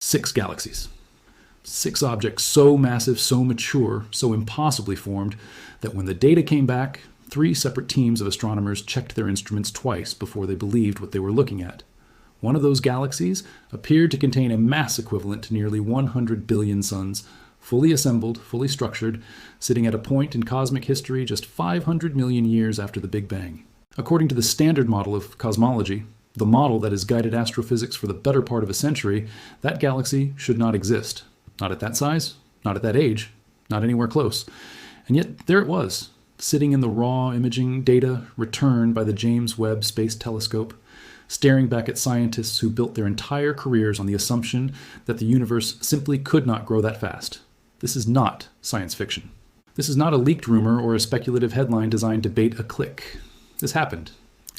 6 galaxies. 6 objects so massive, so mature, so impossibly formed that when the data came back, 3 separate teams of astronomers checked their instruments twice before they believed what they were looking at. One of those galaxies appeared to contain a mass equivalent to nearly 100 billion suns, fully assembled, fully structured, sitting at a point in cosmic history just 500 million years after the Big Bang. According to the standard model of cosmology, the model that has guided astrophysics for the better part of a century, that galaxy should not exist. Not at that size, not at that age, not anywhere close. And yet there it was, sitting in the raw imaging data returned by the James Webb Space Telescope, staring back at scientists who built their entire careers on the assumption that the universe simply could not grow that fast. This is not science fiction. This is not a leaked rumor or a speculative headline designed to bait a click. This happened.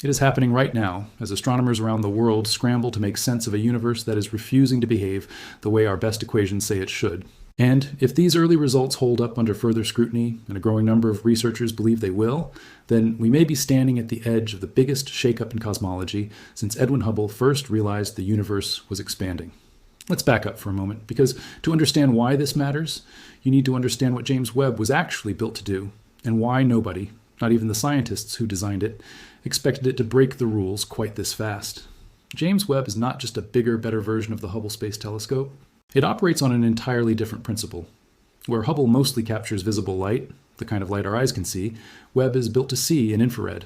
It is happening right now as astronomers around the world scramble to make sense of a universe that is refusing to behave the way our best equations say it should. And if these early results hold up under further scrutiny, and a growing number of researchers believe they will, then we may be standing at the edge of the biggest shakeup in cosmology since Edwin Hubble first realized the universe was expanding. Let's back up for a moment, because to understand why this matters, you need to understand what James Webb was actually built to do, and why nobody, not even the scientists who designed it, expected it to break the rules quite this fast. James Webb is not just a bigger, better version of the Hubble Space Telescope. It operates on an entirely different principle. Where Hubble mostly captures visible light, the kind of light our eyes can see, Webb is built to see in infrared.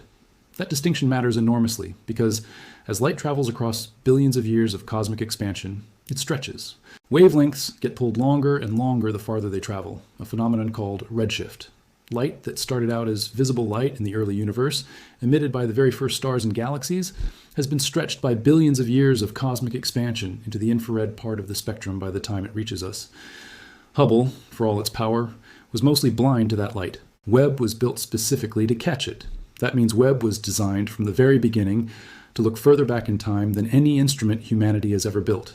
That distinction matters enormously because as light travels across billions of years of cosmic expansion, it stretches. Wavelengths get pulled longer and longer the farther they travel, a phenomenon called redshift. Light that started out as visible light in the early universe, emitted by the very first stars and galaxies, has been stretched by billions of years of cosmic expansion into the infrared part of the spectrum by the time it reaches us. Hubble, for all its power, was mostly blind to that light. Webb was built specifically to catch it. That means Webb was designed from the very beginning to look further back in time than any instrument humanity has ever built.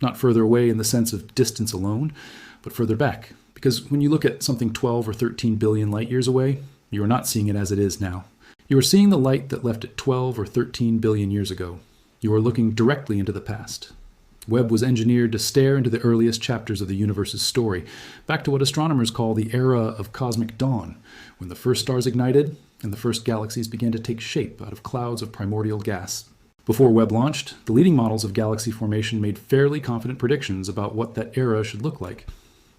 Not further away in the sense of distance alone, but further back. Because when you look at something 12 or 13 billion light years away, you are not seeing it as it is now. You are seeing the light that left it 12 or 13 billion years ago. You are looking directly into the past. Webb was engineered to stare into the earliest chapters of the universe's story, back to what astronomers call the era of cosmic dawn, when the first stars ignited and the first galaxies began to take shape out of clouds of primordial gas. Before Webb launched, the leading models of galaxy formation made fairly confident predictions about what that era should look like.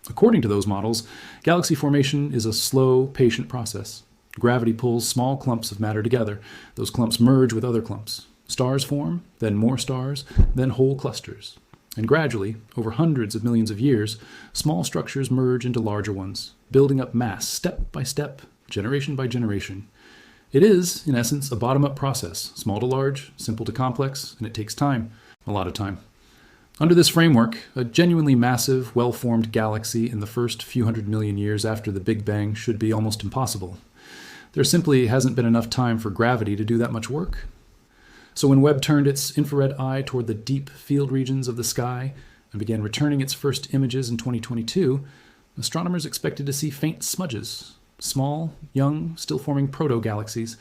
According to those models, galaxy formation is a slow, patient process. Gravity pulls small clumps of matter together. Those clumps merge with other clumps. Stars form, then more stars, then whole clusters. And gradually, over hundreds of millions of years, small structures merge into larger ones, building up mass step by step, generation by generation. It is, in essence, a bottom-up process, small to large, simple to complex, and it takes time, a lot of time. Under this framework, a genuinely massive, well-formed galaxy in the first few hundred million years after the Big Bang should be almost impossible. There simply hasn't been enough time for gravity to do that much work. So when Webb turned its infrared eye toward the deep field regions of the sky and began returning its first images in 2022, astronomers expected to see faint smudges, small, young, still-forming proto-galaxies,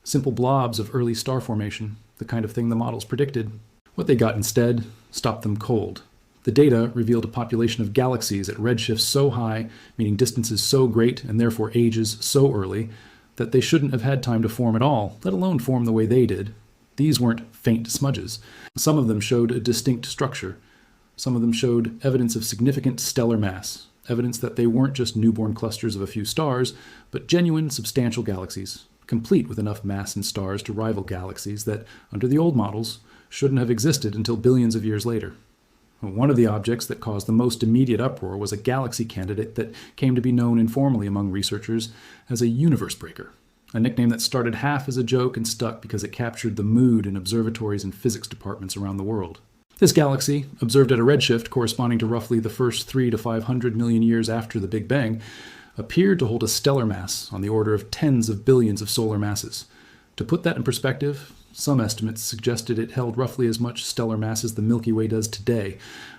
simple blobs of early star formation, the kind of thing the models predicted. What they got instead stopped them cold. The data revealed a population of galaxies at redshifts so high, meaning distances so great and therefore ages so early, that they shouldn't have had time to form at all, let alone form the way they did. These weren't faint smudges. Some of them showed a distinct structure. Some of them showed evidence of significant stellar mass, evidence that they weren't just newborn clusters of a few stars, but genuine, substantial galaxies, complete with enough mass and stars to rival galaxies that, under the old models, shouldn't have existed until billions of years later. One of the objects that caused the most immediate uproar was a galaxy candidate that came to be known informally among researchers as a universe breaker, a nickname that started half as a joke and stuck because it captured the mood in observatories and physics departments around the world. This galaxy, observed at a redshift corresponding to roughly the first 300 to 500 million years after the Big Bang, appeared to hold a stellar mass on the order of tens of billions of solar masses. To put that in perspective, some estimates suggested it held roughly as much stellar mass as the Milky Way does today,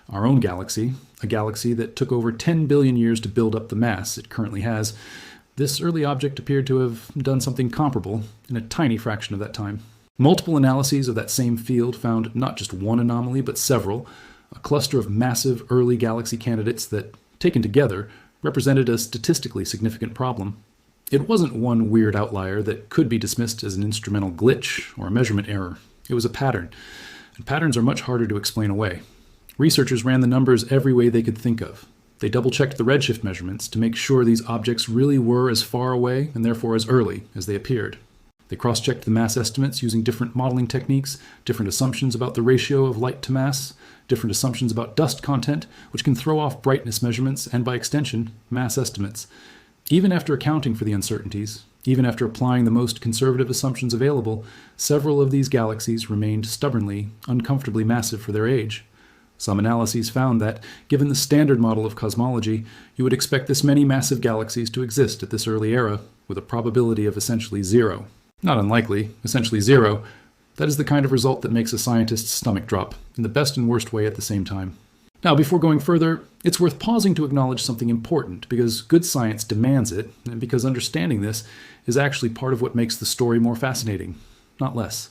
our own galaxy, a galaxy that took over 10 billion years to build up the mass it currently has. This early object appeared to have done something comparable in a tiny fraction of that time. Multiple analyses of that same field found not just one anomaly, but several, a cluster of massive early galaxy candidates that, taken together, represented a statistically significant problem. It wasn't one weird outlier that could be dismissed as an instrumental glitch or a measurement error. It was a pattern, and patterns are much harder to explain away. Researchers ran the numbers every way they could think of. They double-checked the redshift measurements to make sure these objects really were as far away and therefore as early as they appeared. They cross-checked the mass estimates using different modeling techniques, different assumptions about the ratio of light to mass, different assumptions about dust content, which can throw off brightness measurements and, by extension, mass estimates. Even after accounting for the uncertainties, even after applying the most conservative assumptions available, several of these galaxies remained stubbornly, uncomfortably massive for their age. Some analyses found that, given the standard model of cosmology, you would expect this many massive galaxies to exist at this early era, with a probability of essentially zero. Not unlikely, essentially zero. That is the kind of result that makes a scientist's stomach drop, in the best and worst way at the same time. Now, before going further, it's worth pausing to acknowledge something important, because good science demands it, and because understanding this is actually part of what makes the story more fascinating, not less.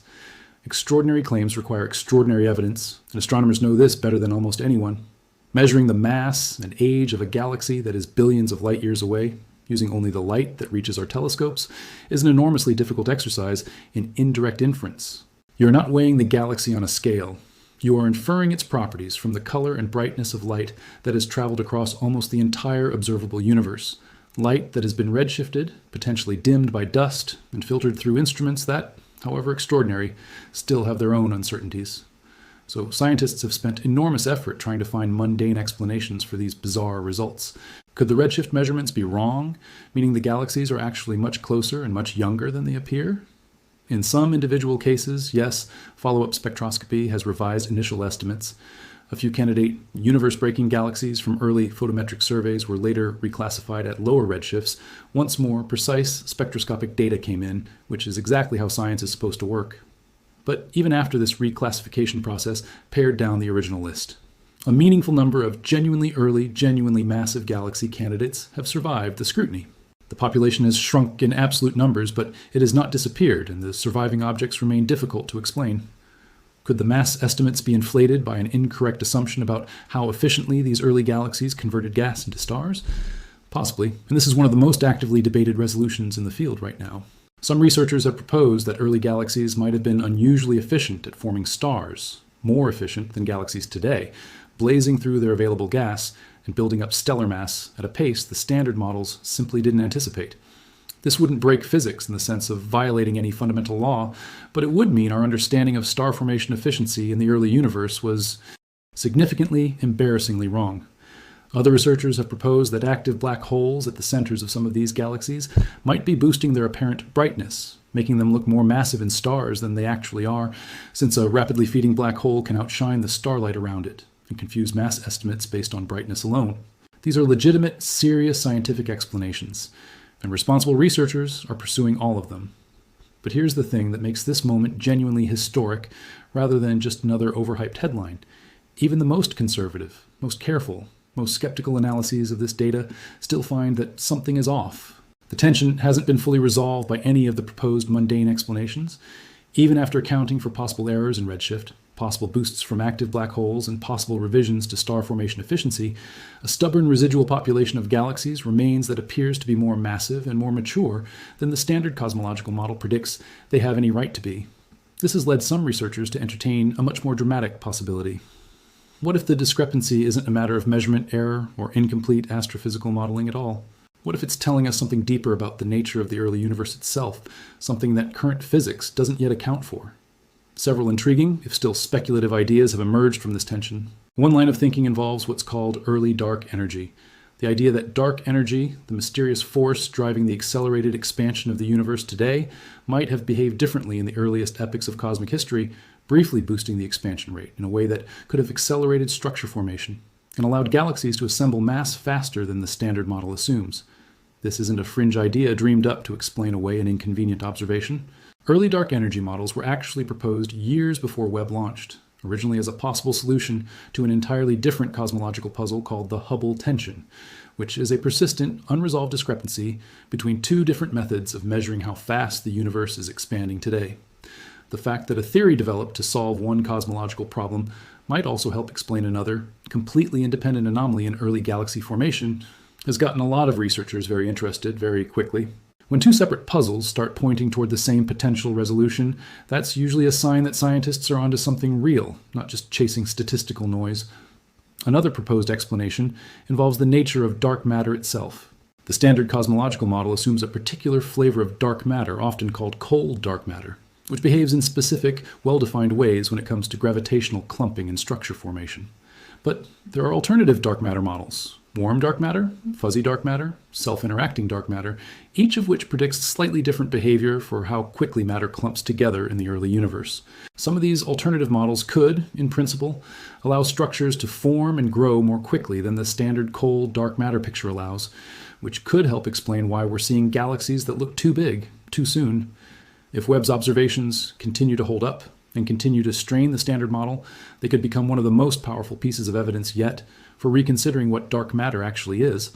Extraordinary claims require extraordinary evidence, and astronomers know this better than almost anyone. Measuring the mass and age of a galaxy that is billions of light years away, using only the light that reaches our telescopes, is an enormously difficult exercise in indirect inference. You are not weighing the galaxy on a scale. You are inferring its properties from the color and brightness of light that has traveled across almost the entire observable universe. Light that has been redshifted, potentially dimmed by dust, and filtered through instruments that, however extraordinary, still have their own uncertainties. So scientists have spent enormous effort trying to find mundane explanations for these bizarre results. Could the redshift measurements be wrong, meaning the galaxies are actually much closer and much younger than they appear? In some individual cases, yes, follow-up spectroscopy has revised initial estimates. A few candidate universe-breaking galaxies from early photometric surveys were later reclassified at lower redshifts. Once more, precise spectroscopic data came in, which is exactly how science is supposed to work. But even after this reclassification process pared down the original list, a meaningful number of genuinely early, genuinely massive galaxy candidates have survived the scrutiny. The population has shrunk in absolute numbers, but it has not disappeared, and the surviving objects remain difficult to explain. Could the mass estimates be inflated by an incorrect assumption about how efficiently these early galaxies converted gas into stars? Possibly, and this is one of the most actively debated resolutions in the field right now. Some researchers have proposed that early galaxies might have been unusually efficient at forming stars, more efficient than galaxies today, blazing through their available gas and building up stellar mass at a pace the standard models simply didn't anticipate. This wouldn't break physics in the sense of violating any fundamental law, but it would mean our understanding of star formation efficiency in the early universe was significantly, embarrassingly wrong. Other researchers have proposed that active black holes at the centers of some of these galaxies might be boosting their apparent brightness, making them look more massive in stars than they actually are, since a rapidly feeding black hole can outshine the starlight around it and confuse mass estimates based on brightness alone. These are legitimate, serious scientific explanations, and responsible researchers are pursuing all of them. But here's the thing that makes this moment genuinely historic rather than just another overhyped headline. Even the most conservative, most careful, most skeptical analyses of this data still find that something is off. The tension hasn't been fully resolved by any of the proposed mundane explanations. Even after accounting for possible errors in redshift, possible boosts from active black holes, and possible revisions to star formation efficiency, a stubborn residual population of galaxies remains that appears to be more massive and more mature than the standard cosmological model predicts they have any right to be. This has led some researchers to entertain a much more dramatic possibility. What if the discrepancy isn't a matter of measurement error or incomplete astrophysical modeling at all? What if it's telling us something deeper about the nature of the early universe itself, something that current physics doesn't yet account for? Several intriguing, if still speculative, ideas have emerged from this tension. One line of thinking involves what's called early dark energy. The idea that dark energy, the mysterious force driving the accelerated expansion of the universe today, might have behaved differently in the earliest epochs of cosmic history, briefly boosting the expansion rate in a way that could have accelerated structure formation and allowed galaxies to assemble mass faster than the standard model assumes. This isn't a fringe idea dreamed up to explain away an inconvenient observation. Early dark energy models were actually proposed years before Webb launched, originally as a possible solution to an entirely different cosmological puzzle called the Hubble tension, which is a persistent, unresolved discrepancy between two different methods of measuring how fast the universe is expanding today. The fact that a theory developed to solve one cosmological problem might also help explain another, completely independent anomaly in early galaxy formation has gotten a lot of researchers very interested very quickly. When two separate puzzles start pointing toward the same potential resolution, that's usually a sign that scientists are onto something real, not just chasing statistical noise. Another proposed explanation involves the nature of dark matter itself. The standard cosmological model assumes a particular flavor of dark matter, often called cold dark matter, which behaves in specific, well-defined ways when it comes to gravitational clumping and structure formation. But there are alternative dark matter models: warm dark matter, fuzzy dark matter, self-interacting dark matter, each of which predicts slightly different behavior for how quickly matter clumps together in the early universe. Some of these alternative models could, in principle, allow structures to form and grow more quickly than the standard cold dark matter picture allows, which could help explain why we're seeing galaxies that look too big, too soon. If Webb's observations continue to hold up and continue to strain the standard model, they could become one of the most powerful pieces of evidence yet for reconsidering what dark matter actually is,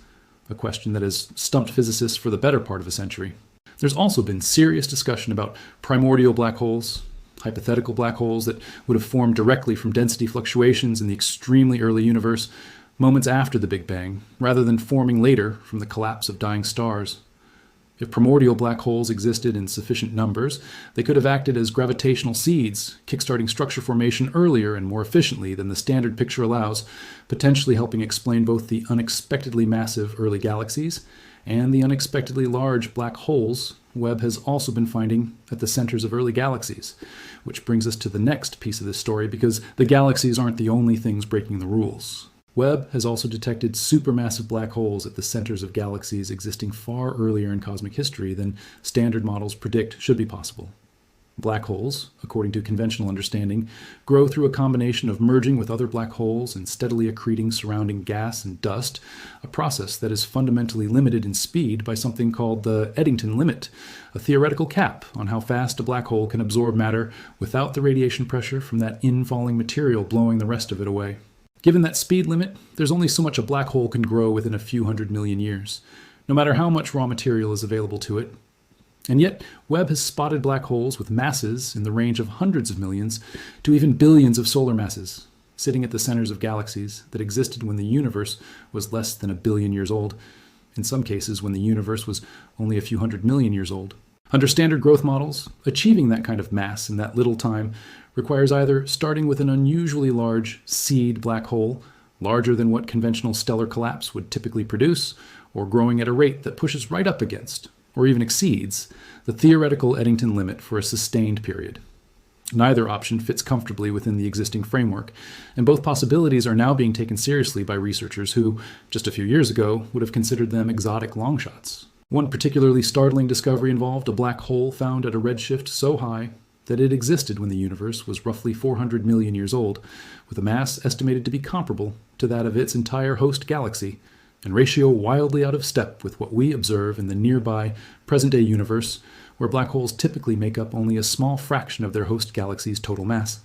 a question that has stumped physicists for the better part of a century. There's also been serious discussion about primordial black holes, hypothetical black holes that would have formed directly from density fluctuations in the extremely early universe, moments after the Big Bang, rather than forming later from the collapse of dying stars. If primordial black holes existed in sufficient numbers, they could have acted as gravitational seeds, kickstarting structure formation earlier and more efficiently than the standard picture allows, potentially helping explain both the unexpectedly massive early galaxies and the unexpectedly large black holes Webb has also been finding at the centers of early galaxies. Which brings us to the next piece of this story, because the galaxies aren't the only things breaking the rules. Webb has also detected supermassive black holes at the centers of galaxies existing far earlier in cosmic history than standard models predict should be possible. Black holes, according to conventional understanding, grow through a combination of merging with other black holes and steadily accreting surrounding gas and dust, a process that is fundamentally limited in speed by something called the Eddington limit, a theoretical cap on how fast a black hole can absorb matter without the radiation pressure from that infalling material blowing the rest of it away. Given that speed limit, there's only so much a black hole can grow within a few 100 million years, no matter how much raw material is available to it. And yet, Webb has spotted black holes with masses in the range of hundreds of millions to even billions of solar masses, sitting at the centers of galaxies that existed when the universe was less than 1 billion years old, in some cases when the universe was only a few 100 million years old. Under standard growth models, achieving that kind of mass in that little time requires either starting with an unusually large seed black hole, larger than what conventional stellar collapse would typically produce, or growing at a rate that pushes right up against, or even exceeds, the theoretical Eddington limit for a sustained period. Neither option fits comfortably within the existing framework, and both possibilities are now being taken seriously by researchers who, just a few years ago, would have considered them exotic longshots. One particularly startling discovery involved a black hole found at a redshift so high that it existed when the universe was roughly 400 million years old, with a mass estimated to be comparable to that of its entire host galaxy, and ratio wildly out of step with what we observe in the nearby present-day universe, where black holes typically make up only a small fraction of their host galaxy's total mass.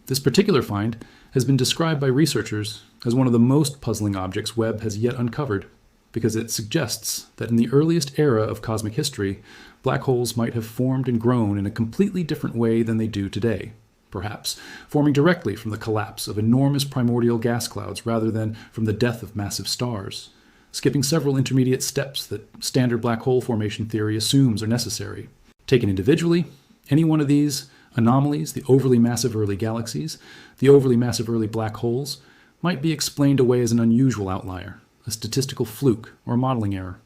This particular find has been described by researchers as one of the most puzzling objects Webb has yet uncovered, because it suggests that in the earliest era of cosmic history, black holes might have formed and grown in a completely different way than they do today, perhaps forming directly from the collapse of enormous primordial gas clouds rather than from the death of massive stars, skipping several intermediate steps that standard black hole formation theory assumes are necessary. Taken individually, any one of these anomalies, the overly massive early galaxies, the overly massive early black holes, might be explained away as an unusual outlier, a statistical fluke, or a modeling error.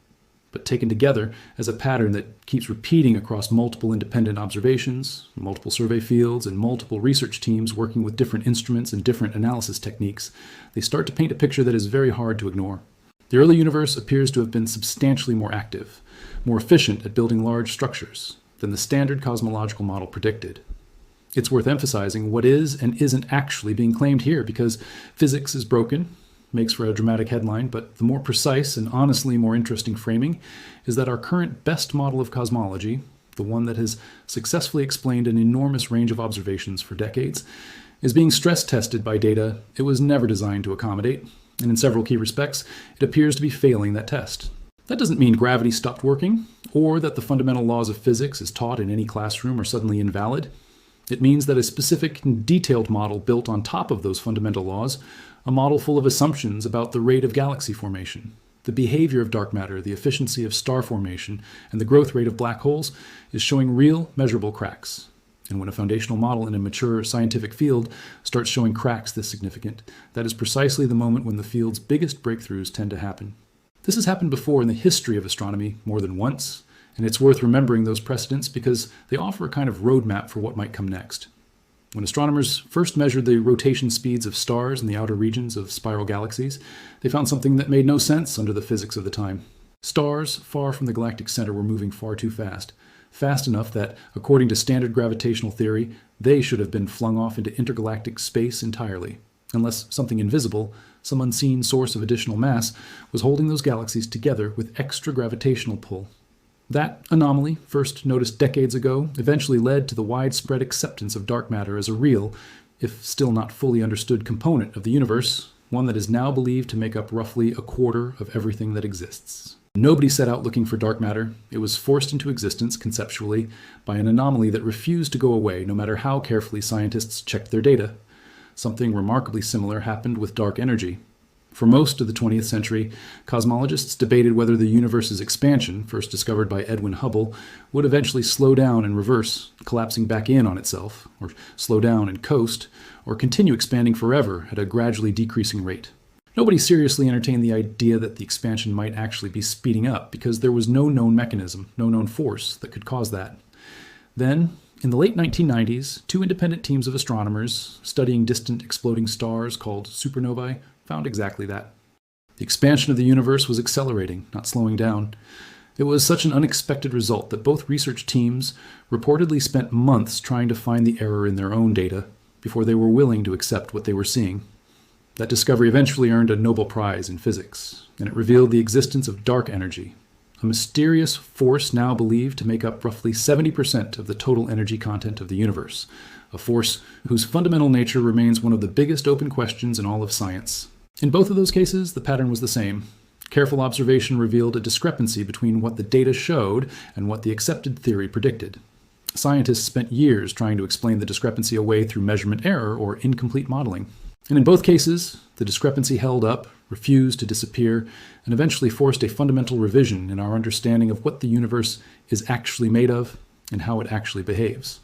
But taken together as a pattern that keeps repeating across multiple independent observations, multiple survey fields, and multiple research teams working with different instruments and different analysis techniques, they start to paint a picture that is very hard to ignore. The early universe appears to have been substantially more active, more efficient at building large structures than the standard cosmological model predicted. It's worth emphasizing what is and isn't actually being claimed here, because physics is broken, makes for a dramatic headline, but the more precise and honestly more interesting framing is that our current best model of cosmology, the one that has successfully explained an enormous range of observations for decades, is being stress tested by data it was never designed to accommodate, and in several key respects, it appears to be failing that test. That doesn't mean gravity stopped working, or that the fundamental laws of physics as taught in any classroom are suddenly invalid. It means that a specific and detailed model built on top of those fundamental laws, a model full of assumptions about the rate of galaxy formation, the behavior of dark matter, the efficiency of star formation, and the growth rate of black holes, is showing real, measurable cracks. And when a foundational model in a mature scientific field starts showing cracks this significant, that is precisely the moment when the field's biggest breakthroughs tend to happen. This has happened before in the history of astronomy more than once, and it's worth remembering those precedents because they offer a kind of roadmap for what might come next. When astronomers first measured the rotation speeds of stars in the outer regions of spiral galaxies, they found something that made no sense under the physics of the time. Stars far from the galactic center were moving far too fast. Fast enough that, according to standard gravitational theory, they should have been flung off into intergalactic space entirely, unless something invisible, some unseen source of additional mass, was holding those galaxies together with extra gravitational pull. That anomaly, first noticed decades ago, eventually led to the widespread acceptance of dark matter as a real, if still not fully understood component of the universe, one that is now believed to make up roughly a quarter of everything that exists. Nobody set out looking for dark matter. It was forced into existence, conceptually, by an anomaly that refused to go away no matter how carefully scientists checked their data. Something remarkably similar happened with dark energy. For most of the 20th century, cosmologists debated whether the universe's expansion, first discovered by Edwin Hubble, would eventually slow down and reverse, collapsing back in on itself, or slow down and coast, or continue expanding forever at a gradually decreasing rate. Nobody seriously entertained the idea that the expansion might actually be speeding up because there was no known mechanism, no known force that could cause that. Then, in the late 1990s, two independent teams of astronomers studying distant exploding stars called supernovae found exactly that. The expansion of the universe was accelerating, not slowing down. It was such an unexpected result that both research teams reportedly spent months trying to find the error in their own data before they were willing to accept what they were seeing. That discovery eventually earned a Nobel Prize in physics, and it revealed the existence of dark energy, a mysterious force now believed to make up roughly 70% of the total energy content of the universe, a force whose fundamental nature remains one of the biggest open questions in all of science. In both of those cases, the pattern was the same. Careful observation revealed a discrepancy between what the data showed and what the accepted theory predicted. Scientists spent years trying to explain the discrepancy away through measurement error or incomplete modeling. And in both cases, the discrepancy held up, refused to disappear, and eventually forced a fundamental revision in our understanding of what the universe is actually made of and how it actually behaves.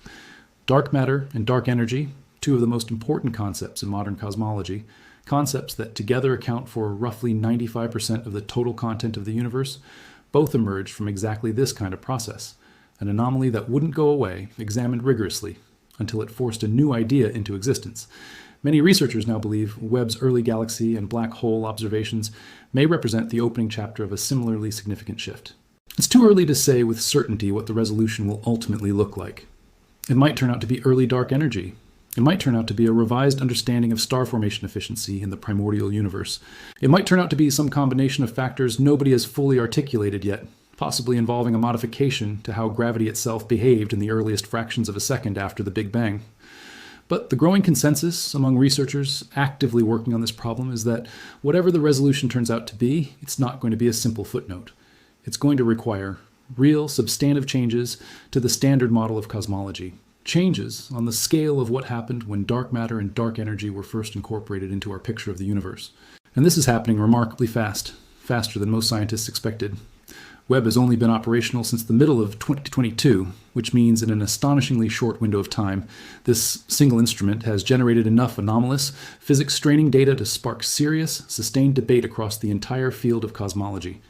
Dark matter and dark energy, two of the most important concepts in modern cosmology, concepts that together account for roughly 95% of the total content of the universe, both emerged from exactly this kind of process, an anomaly that wouldn't go away, examined rigorously, until it forced a new idea into existence. Many researchers now believe Webb's early galaxy and black hole observations may represent the opening chapter of a similarly significant shift. It's too early to say with certainty what the resolution will ultimately look like. It might turn out to be early dark energy. It might turn out to be a revised understanding of star formation efficiency in the primordial universe. It might turn out to be some combination of factors nobody has fully articulated yet, possibly involving a modification to how gravity itself behaved in the earliest fractions of a second after the Big Bang. But the growing consensus among researchers actively working on this problem is that whatever the resolution turns out to be, it's not going to be a simple footnote. It's going to require real, substantive changes to the standard model of cosmology, changes on the scale of what happened when dark matter and dark energy were first incorporated into our picture of the universe. And this is happening remarkably fast, faster than most scientists expected. Webb has only been operational since the middle of 2022, which means in an astonishingly short window of time, this single instrument has generated enough anomalous, physics-straining data to spark serious, sustained debate across the entire field of cosmology.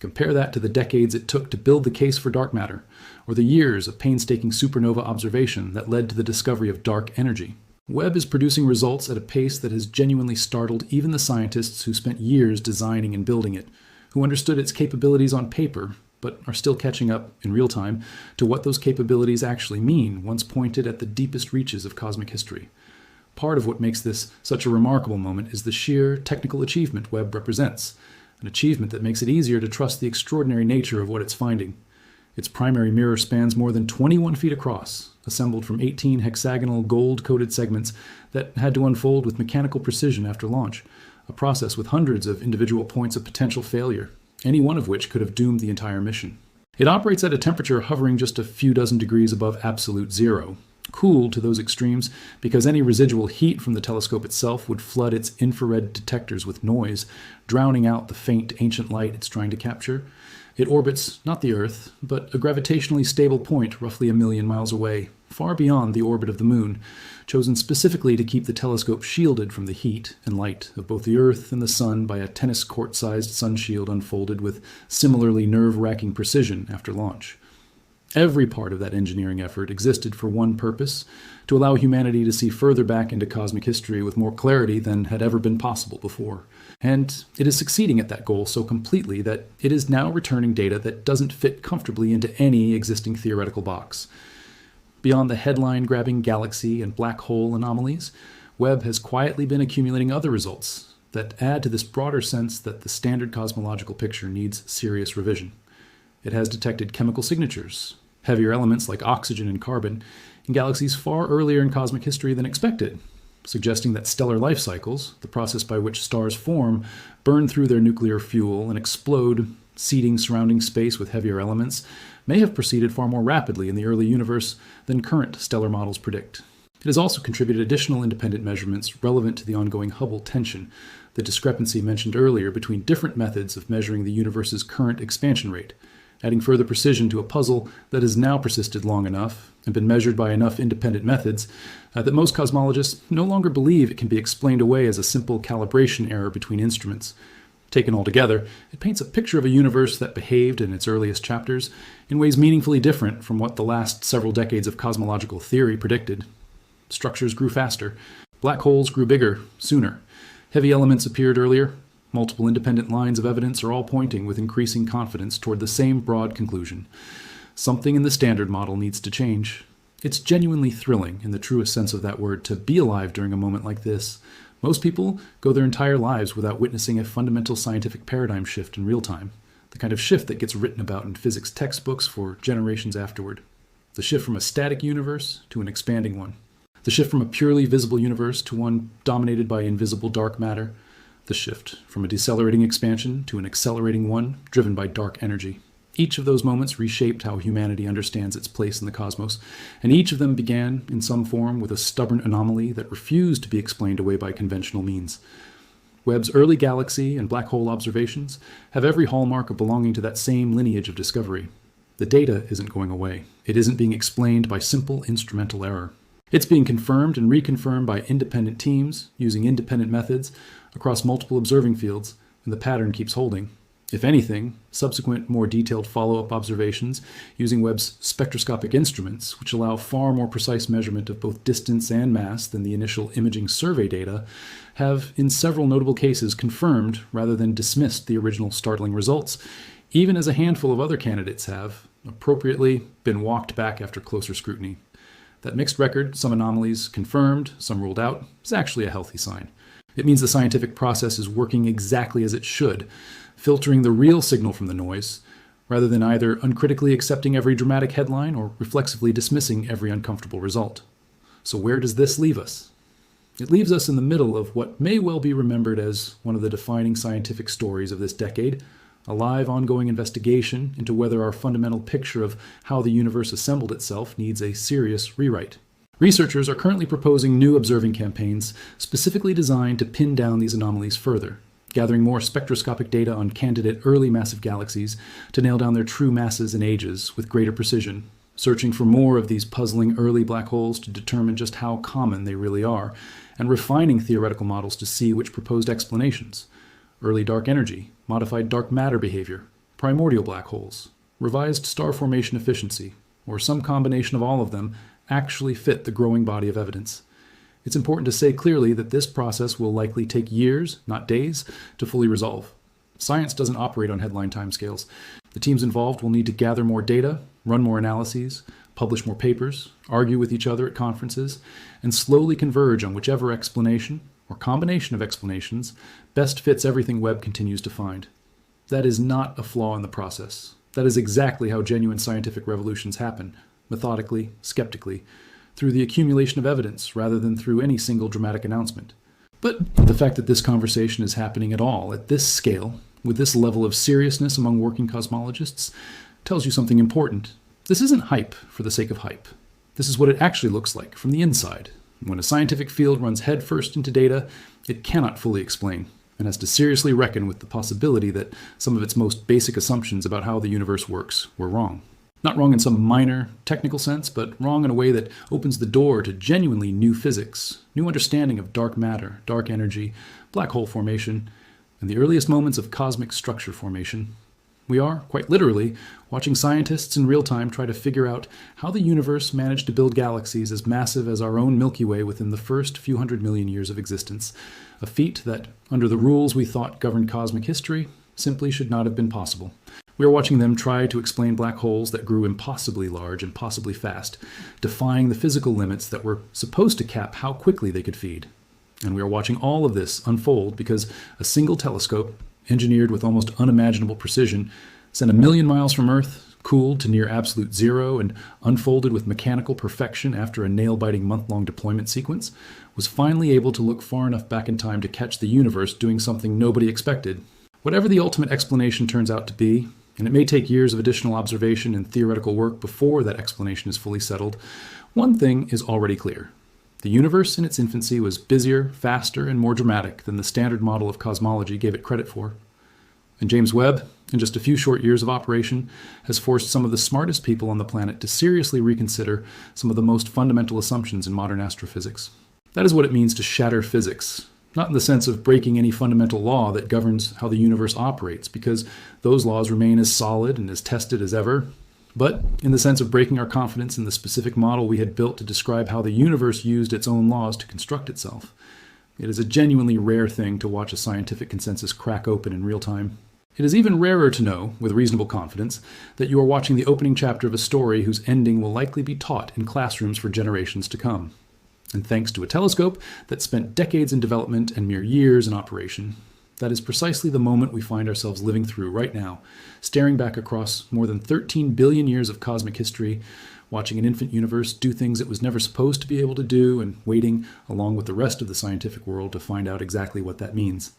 Compare that to the decades it took to build the case for dark matter, or the years of painstaking supernova observation that led to the discovery of dark energy. Webb is producing results at a pace that has genuinely startled even the scientists who spent years designing and building it, who understood its capabilities on paper, but are still catching up in real time to what those capabilities actually mean once pointed at the deepest reaches of cosmic history. Part of what makes this such a remarkable moment is the sheer technical achievement Webb represents, an achievement that makes it easier to trust the extraordinary nature of what it's finding. Its primary mirror spans more than 21 feet across, assembled from 18 hexagonal gold-coated segments that had to unfold with mechanical precision after launch, a process with hundreds of individual points of potential failure, any one of which could have doomed the entire mission. It operates at a temperature hovering just a few dozen degrees above absolute zero, cooled to those extremes because any residual heat from the telescope itself would flood its infrared detectors with noise, drowning out the faint ancient light it's trying to capture. It orbits not the Earth, but a gravitationally stable point roughly 1 million miles away, far beyond the orbit of the Moon, chosen specifically to keep the telescope shielded from the heat and light of both the Earth and the Sun by a tennis court-sized sun shield unfolded with similarly nerve-wracking precision after launch. Every part of that engineering effort existed for one purpose: to allow humanity to see further back into cosmic history with more clarity than had ever been possible before. And it is succeeding at that goal so completely that it is now returning data that doesn't fit comfortably into any existing theoretical box. Beyond the headline-grabbing galaxy and black hole anomalies, Webb has quietly been accumulating other results that add to this broader sense that the standard cosmological picture needs serious revision. It has detected chemical signatures, heavier elements like oxygen and carbon, in galaxies far earlier in cosmic history than expected, suggesting that stellar life cycles, the process by which stars form, burn through their nuclear fuel and explode, seeding surrounding space with heavier elements, may have proceeded far more rapidly in the early universe than current stellar models predict. It has also contributed additional independent measurements relevant to the ongoing Hubble tension, the discrepancy mentioned earlier between different methods of measuring the universe's current expansion rate, adding further precision to a puzzle that has now persisted long enough and been measured by enough independent methods that most cosmologists no longer believe it can be explained away as a simple calibration error between instruments. Taken all together, it paints a picture of a universe that behaved in its earliest chapters in ways meaningfully different from what the last several decades of cosmological theory predicted. Structures grew faster. Black holes grew bigger, sooner. Heavy elements appeared earlier. Multiple independent lines of evidence are all pointing with increasing confidence toward the same broad conclusion. Something in the standard model needs to change. It's genuinely thrilling, in the truest sense of that word, to be alive during a moment like this. Most people go their entire lives without witnessing a fundamental scientific paradigm shift in real time, the kind of shift that gets written about in physics textbooks for generations afterward. The shift from a static universe to an expanding one. The shift from a purely visible universe to one dominated by invisible dark matter. The shift from a decelerating expansion to an accelerating one driven by dark energy. Each of those moments reshaped how humanity understands its place in the cosmos, and each of them began, in some form, with a stubborn anomaly that refused to be explained away by conventional means. Webb's early galaxy and black hole observations have every hallmark of belonging to that same lineage of discovery. The data isn't going away. It isn't being explained by simple instrumental error. It's being confirmed and reconfirmed by independent teams, using independent methods, across multiple observing fields, and the pattern keeps holding. If anything, subsequent, more detailed follow-up observations using Webb's spectroscopic instruments, which allow far more precise measurement of both distance and mass than the initial imaging survey data, have, in several notable cases, confirmed rather than dismissed the original startling results, even as a handful of other candidates have, appropriately, been walked back after closer scrutiny. That mixed record, some anomalies confirmed, some ruled out, is actually a healthy sign. It means the scientific process is working exactly as it should, filtering the real signal from the noise, rather than either uncritically accepting every dramatic headline or reflexively dismissing every uncomfortable result. So where does this leave us? It leaves us in the middle of what may well be remembered as one of the defining scientific stories of this decade, a live, ongoing investigation into whether our fundamental picture of how the universe assembled itself needs a serious rewrite. Researchers are currently proposing new observing campaigns specifically designed to pin down these anomalies further, gathering more spectroscopic data on candidate early massive galaxies to nail down their true masses and ages with greater precision, searching for more of these puzzling early black holes to determine just how common they really are, and refining theoretical models to see which proposed explanations, early dark energy, modified dark matter behavior, primordial black holes, revised star formation efficiency, or some combination of all of them, actually fit the growing body of evidence. It's important to say clearly that this process will likely take years, not days, to fully resolve. Science doesn't operate on headline timescales. The teams involved will need to gather more data, run more analyses, publish more papers, argue with each other at conferences, and slowly converge on whichever explanation, or combination of explanations, best fits everything Webb continues to find. That is not a flaw in the process. That is exactly how genuine scientific revolutions happen, methodically, skeptically, through the accumulation of evidence rather than through any single dramatic announcement. But the fact that this conversation is happening at all, at this scale, with this level of seriousness among working cosmologists, tells you something important. This isn't hype for the sake of hype. This is what it actually looks like from the inside. When a scientific field runs headfirst into data, it cannot fully explain, and has to seriously reckon with the possibility that some of its most basic assumptions about how the universe works were wrong. Not wrong in some minor technical sense, but wrong in a way that opens the door to genuinely new physics, new understanding of dark matter, dark energy, black hole formation, and the earliest moments of cosmic structure formation. We are, quite literally, watching scientists in real time try to figure out how the universe managed to build galaxies as massive as our own Milky Way within the first few 100 million years of existence, a feat that, under the rules we thought governed cosmic history, simply should not have been possible. We are watching them try to explain black holes that grew impossibly large, impossibly fast, defying the physical limits that were supposed to cap how quickly they could feed. And we are watching all of this unfold because a single telescope, engineered with almost unimaginable precision, sent 1 million miles from Earth, cooled to near absolute zero, and unfolded with mechanical perfection after a nail-biting month-long deployment sequence, was finally able to look far enough back in time to catch the universe doing something nobody expected. Whatever the ultimate explanation turns out to be, and it may take years of additional observation and theoretical work before that explanation is fully settled, one thing is already clear. The universe in its infancy was busier, faster, and more dramatic than the standard model of cosmology gave it credit for. And James Webb, in just a few short years of operation, has forced some of the smartest people on the planet to seriously reconsider some of the most fundamental assumptions in modern astrophysics. That is what it means to shatter physics. Not in the sense of breaking any fundamental law that governs how the universe operates, because those laws remain as solid and as tested as ever, but in the sense of breaking our confidence in the specific model we had built to describe how the universe used its own laws to construct itself. It is a genuinely rare thing to watch a scientific consensus crack open in real time. It is even rarer to know, with reasonable confidence, that you are watching the opening chapter of a story whose ending will likely be taught in classrooms for generations to come. And thanks to a telescope that spent decades in development and mere years in operation, that is precisely the moment we find ourselves living through right now, staring back across more than 13 billion years of cosmic history, watching an infant universe do things it was never supposed to be able to do, and waiting, along with the rest of the scientific world, to find out exactly what that means.